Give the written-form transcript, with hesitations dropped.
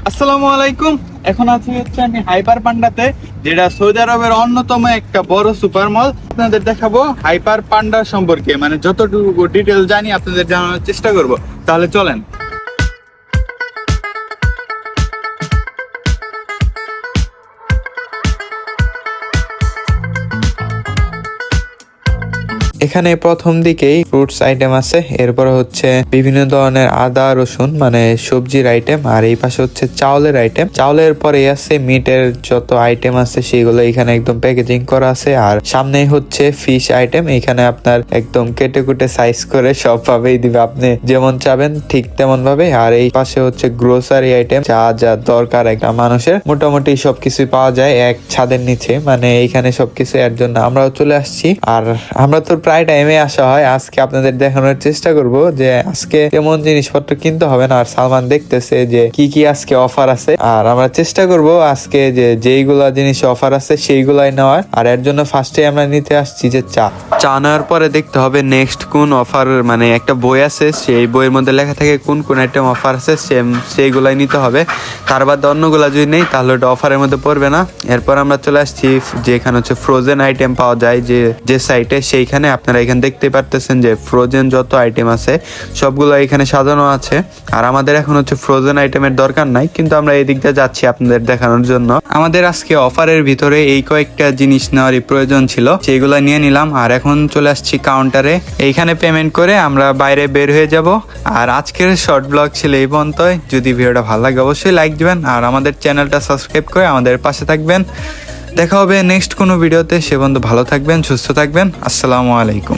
আসসালামু আলাইকুম। এখন আছি হচ্ছে আমি হাইপার পান্ডাতে, যেটা সৌদি আরবের অন্যতম একটা বড় সুপার মল। আপনাদের দেখাবো হাইপার পান্ডা সম্পর্কে, মানে যতটুকু ডিটেল জানি আপনাদের জানানোর চেষ্টা করব। তাহলে চলেন। এখানে প্রথম দিকেই ফ্রুটস আইটেম আছে, এরপর হচ্ছে বিভিন্ন ধরনের আদা রসুন মানে সবজির আইটেম, আর এই পাশে হচ্ছে চাউলের আইটেম। চাউলের পরে আছে মিটের যত আইটেম আছে সেগুলো এখানে একদম প্যাকেজিং করা আছে। আর সামনে হচ্ছে ফিশ আইটেম, এখানে আপনার একদম কেটে কুটে সাইজ করে সব ভাবেই দিবে, আপনি যেমন চাবেন ঠিক তেমন ভাবে। আর এই পাশে হচ্ছে গ্রোসারি আইটেম, যা যা দরকার একটা মানুষের মোটামুটি সবকিছু পাওয়া যায় এক ছাদের নিচে, মানে এইখানে সবকিছু। এর জন্য আমরাও চলে আসছি। আর আমরা তো প্রায় টাইমে আসা হয়, আজকে আপনাদের দেখানোর চেষ্টা করব যে আজকে কেমন জিনিসপত্র কিনতে হবে না। আর সালমান দেখতেছে যে কি কি আজকে অফার আছে, আর আমরা চেষ্টা করব আজকে যে যেইগুলা জিনিস অফার আছে সেইগুলাই নেওয়ার। আর এর জন্য ফার্স্টে আমরা নিতে আসছি যে চা নেওয়ার পরে দেখতে হবে নেক্সট কোন অফার, মানে একটা বই আছে সেই বইয়ের মধ্যে লেখা থাকে কোন কোন আইটেম অফার আছে, সেইগুলাই নিতে হবে। তার বাদে অন্যগুলা যদি নেই তাহলে ওটা অফারের মধ্যে পড়বে না। এরপর আমরা চলে আসছি যেখানে হচ্ছে ফ্রোজেন আইটেম পাওয়া যায় যে সাইটে, সেইখানে আপনারা এখানে দেখতে পারতেছেন যে ফ্রোজেন যত আইটেম আছে সবগুলো এখানে সাজানো আছে। আর আমাদের এখন হচ্ছে ফ্রোজেন আইটেমের দরকার নাই, কিন্তু আমরা এই দিকটা যাচ্ছি আপনাদের দেখানোর জন্য। আমাদের আজকে অফারের ভিতরে এই কয়েকটা জিনিস নেওয়ারই প্রয়োজন ছিল, সেইগুলো নিয়ে নিলাম। আর এখন চলে আসছি কাউন্টারে, এইখানে পেমেন্ট করে আমরা বাইরে বের হয়ে যাব। আর আজকের শর্ট ব্লগ ছিল এই পর্যন্তই। যদি ভিডিওটা ভালো লাগে অবশ্যই লাইক দিবেন, আর আমাদের চ্যানেলটা সাবস্ক্রাইব করে আমাদের পাশে থাকবেন। দেখা হবে নেক্সট কোনো ভিডিওতে। সে পর্যন্ত ভালো থাকবেন, সুস্থ থাকবেন। আসসালামু আলাইকুম।